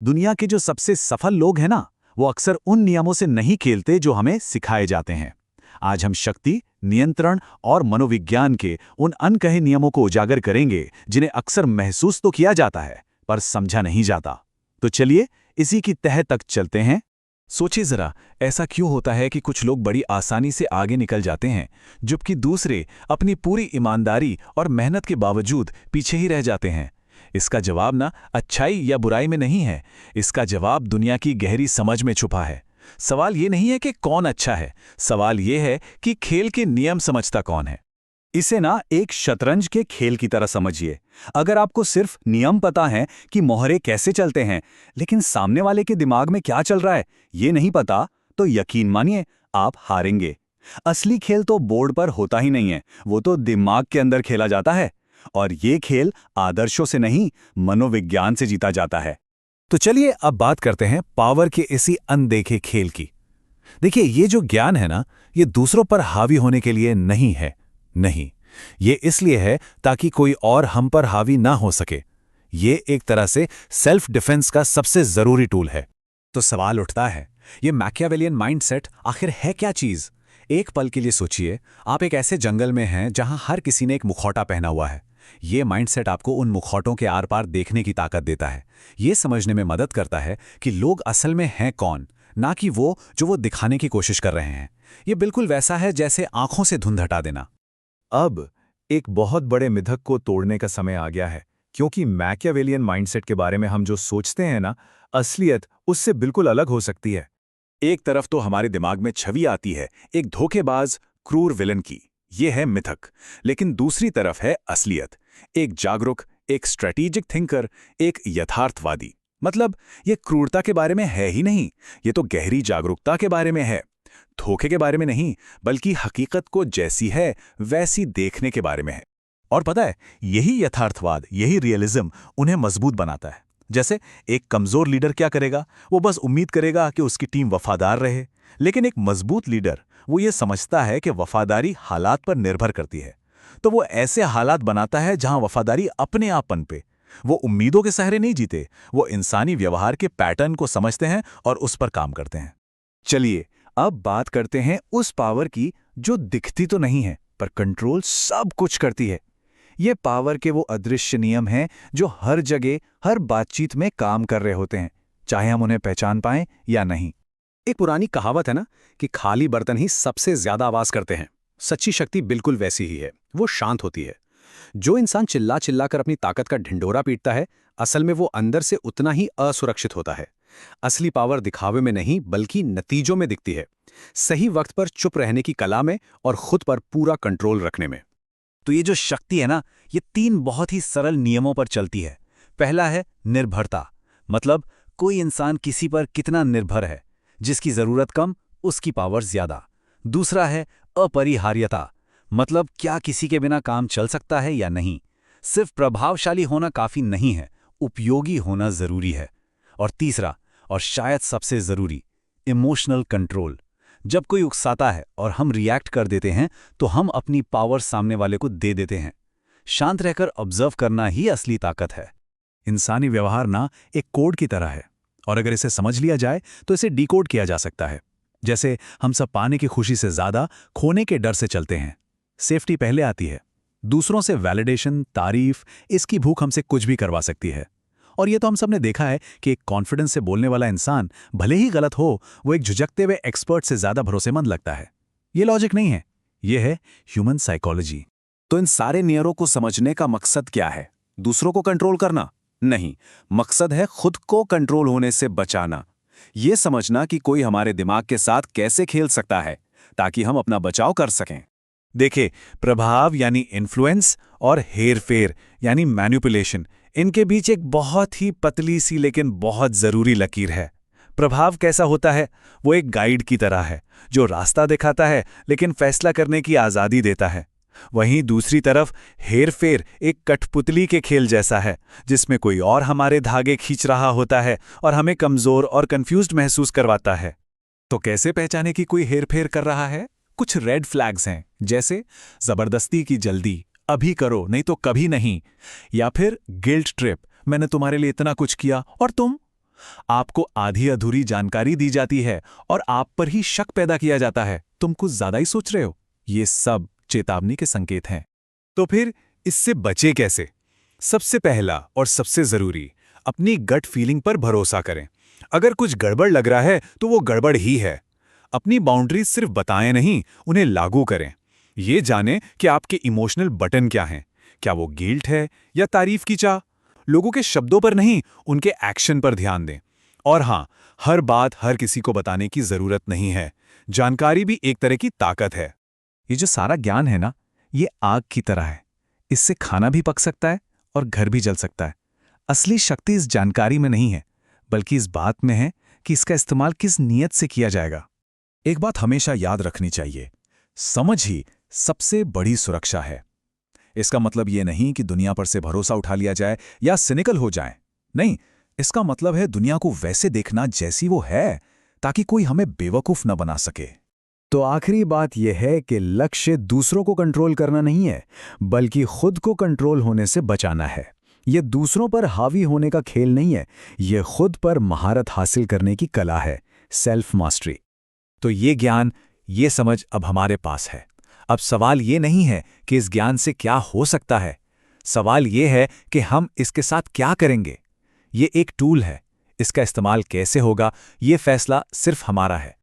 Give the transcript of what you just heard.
दुनिया के जो सबसे सफल लोग हैं ना, वो अक्सर उन नियमों से नहीं खेलते जो हमें सिखाए जाते हैं। आज हम शक्ति, नियंत्रण और मनोविज्ञान के उन अनकहे नियमों को उजागर करेंगे जिन्हें अक्सर महसूस तो किया जाता है पर समझा नहीं जाता। तो चलिए इसी की तह तक चलते हैं। सोचिए जरा, ऐसा क्यों होता है कि कुछ लोग बड़ी आसानी से आगे निकल जाते हैं जबकि दूसरे अपनी पूरी ईमानदारी और मेहनत के बावजूद पीछे ही रह जाते हैं? इसका जवाब ना अच्छाई या बुराई में नहीं है, इसका जवाब दुनिया की गहरी समझ में छुपा है। सवाल ये नहीं है कि कौन अच्छा है, सवाल ये है कि खेल के नियम समझता कौन है। इसे ना एक शतरंज के खेल की तरह समझिए। अगर आपको सिर्फ नियम पता है कि मोहरे कैसे चलते हैं, लेकिन सामने वाले के दिमाग में क्या चल रहा है ये नहीं पता, तो यकीन मानिए आप हारेंगे। असली खेल तो बोर्ड पर होता ही नहीं है, वो तो दिमाग के अंदर खेला जाता है। और ये खेल आदर्शों से नहीं, मनोविज्ञान से जीता जाता है। तो चलिए अब बात करते हैं पावर के इसी अनदेखे खेल की। देखिए, ये जो ज्ञान है ना, ये दूसरों पर हावी होने के लिए नहीं है। नहीं, ये इसलिए है ताकि कोई और हम पर हावी ना हो सके। ये एक तरह से सेल्फ डिफेंस का सबसे जरूरी टूल है। तो सवाल उठता है, ये मैकियावेलियन माइंडसेट आखिर है क्या चीज? एक पल के लिए सोचिए, आप एक ऐसे जंगल में हैं जहां हर किसी ने एक मुखौटा पहना हुआ है। ये माइंडसेट आपको उन मुखौटों के आर पार देखने की ताकत देता है। ये समझने में मदद करता है कि लोग असल में हैं कौन, ना कि वो जो वो दिखाने की कोशिश कर रहे हैं। ये बिल्कुल वैसा है जैसे आंखों से धुंध हटा देना। अब एक बहुत बड़े मिथक को तोड़ने का समय आ गया है, क्योंकि मैकियावेलियन माइंडसेट के बारे में हम जो सोचते हैं ना, असलियत उससे बिल्कुल अलग हो सकती है। एक तरफ तो हमारे दिमाग में छवि आती है एक धोखेबाज, क्रूर विलन की, ये है मिथक। लेकिन दूसरी तरफ है असलियत, एक जागरूक, एक स्ट्रेटेजिक थिंकर, एक यथार्थवादी। मतलब ये क्रूरता के बारे में है ही नहीं, ये तो गहरी जागरूकता के बारे में है। धोखे के बारे में नहीं, बल्कि हकीकत को जैसी है वैसी देखने के बारे में है। और पता है, यही यथार्थवाद, यही रियलिज्म उन्हें मजबूत बनाता है। जैसे एक कमजोर लीडर क्या करेगा, वो बस उम्मीद करेगा कि उसकी टीम वफादार रहे। लेकिन एक मजबूत लीडर वो ये समझता है कि वफादारी हालात पर निर्भर करती है, तो वो ऐसे हालात बनाता है जहां वफादारी अपने आप पनपे। वो उम्मीदों के सहारे नहीं जीते, वो इंसानी व्यवहार के पैटर्न को समझते हैं और उस पर काम करते हैं। चलिए अब बात करते हैं उस पावर की जो दिखती तो नहीं है पर कंट्रोल सब कुछ करती है। ये पावर के वो अदृश्य नियम हैं जो हर जगह, हर बातचीत में काम कर रहे होते हैं, चाहे हम उन्हें पहचान पाएं या नहीं। एक पुरानी कहावत है ना कि खाली बर्तन ही सबसे ज्यादा आवाज करते हैं। सच्ची शक्ति बिल्कुल वैसी ही है, वो शांत होती है। जो इंसान चिल्ला चिल्ला कर अपनी ताकत का ढिंढोरा पीटता है, असल में वो अंदर से उतना ही असुरक्षित होता है। असली पावर दिखावे में नहीं बल्कि नतीजों में दिखती है, सही वक्त पर चुप रहने की कला में और खुद पर पूरा कंट्रोल रखने में। तो ये जो शक्ति है ना, ये 3 बहुत ही सरल नियमों पर चलती है। पहला है निर्भरता, मतलब कोई इंसान किसी पर कितना निर्भर है, जिसकी जरूरत कम उसकी पावर ज्यादा। दूसरा है अपरिहार्यता, मतलब क्या किसी के बिना काम चल सकता है या नहीं। सिर्फ प्रभावशाली होना काफी नहीं है, उपयोगी होना जरूरी है। और तीसरा, और शायद सबसे जरूरी, इमोशनल कंट्रोल। जब कोई उकसाता है और हम रिएक्ट कर देते हैं तो हम अपनी पावर सामने वाले को दे देते हैं। शांत रहकर ऑब्जर्व करना ही असली ताकत है। इंसानी व्यवहार ना एक कोड की तरह है, और अगर इसे समझ लिया जाए तो इसे डिकोड किया जा सकता है। जैसे हम सब पाने की खुशी से ज्यादा खोने के डर से चलते हैं। सेफ्टी पहले आती है, दूसरों से वैलिडेशन, तारीफ, इसकी भूख हमसे कुछ भी करवा सकती है। और ये तो हम सब ने देखा है कि एक कॉन्फिडेंस से बोलने वाला इंसान भले ही गलत हो, वो एक झुझकते हुए एक्सपर्ट से ज्यादा भरोसेमंद लगता है। ये लॉजिक नहीं है, ये है ह्यूमन साइकोलॉजी। तो इन सारे नियमों को समझने का मकसद क्या है? दूसरों को कंट्रोल करना नहीं, मकसद है खुद को कंट्रोल होने से बचाना। ये समझना कि कोई हमारे दिमाग के साथ कैसे खेल सकता है ताकि हम अपना बचाव कर सकें। देखिए, प्रभाव यानी इन्फ्लुएंस और हेरफेर यानी मैनिपुलेशन, इनके बीच एक बहुत ही पतली सी लेकिन बहुत जरूरी लकीर है। प्रभाव कैसा होता है? वो एक गाइड की तरह है जो रास्ता दिखाता है लेकिन फैसला करने की आज़ादी देता है। वहीं दूसरी तरफ हेरफेर एक कठपुतली के खेल जैसा है जिसमें कोई और हमारे धागे खींच रहा होता है और हमें कमजोर और कंफ्यूज्ड महसूस करवाता है। तो कैसे पहचाने कि कोई हेरफेर कर रहा है? कुछ रेड फ्लैग्स हैं, जैसे जबरदस्ती की जल्दी, अभी करो नहीं तो कभी नहीं, या फिर गिल्ट ट्रिप, मैंने तुम्हारे लिए इतना कुछ किया और तुम। आपको आधी अधूरी जानकारी दी जाती है और आप पर ही शक पैदा किया जाता है, तुम कुछ ज्यादा ही सोच रहे हो। ये सब चेतावनी के संकेत हैं। तो फिर इससे बचे कैसे? सबसे पहला और सबसे जरूरी, अपनी गट फीलिंग पर भरोसा करें। अगर कुछ गड़बड़ लग रहा है तो वो गड़बड़ ही है। अपनी बाउंड्रीज सिर्फ बताएं नहीं, उन्हें लागू करें। ये जानें कि आपके इमोशनल बटन क्या हैं। क्या वो गिल्ट है या तारीफ की चाह? लोगों के शब्दों पर नहीं, उनके एक्शन पर ध्यान दें। और हाँ, हर बात हर किसी को बताने की जरूरत नहीं है। जानकारी भी एक तरह की ताकत है। ये जो सारा ज्ञान है ना, ये आग की तरह है। इससे खाना भी पक सकता है और घर भी जल सकता है। असली शक्ति इस जानकारी में नहीं है, बल्कि इस बात में है कि इसका इस्तेमाल किस नीयत से किया जाएगा। एक बात हमेशा याद रखनी चाहिए, समझ ही सबसे बड़ी सुरक्षा है। इसका मतलब ये नहीं कि दुनिया पर से भरोसा उठा लिया जाए या सिनिकल हो जाए। नहीं, इसका मतलब है दुनिया को वैसे देखना जैसी वो है, ताकि कोई हमें बेवकूफ न बना सके। तो आखिरी बात यह है कि लक्ष्य दूसरों को कंट्रोल करना नहीं है, बल्कि खुद को कंट्रोल होने से बचाना है। यह दूसरों पर हावी होने का खेल नहीं है, यह खुद पर महारत हासिल करने की कला है, सेल्फ मास्टरी। तो ये ज्ञान, ये समझ अब हमारे पास है। अब सवाल ये नहीं है कि इस ज्ञान से क्या हो सकता है, सवाल ये है कि हम इसके साथ क्या करेंगे। ये एक टूल है, इसका इस्तेमाल कैसे होगा, ये फैसला सिर्फ हमारा है।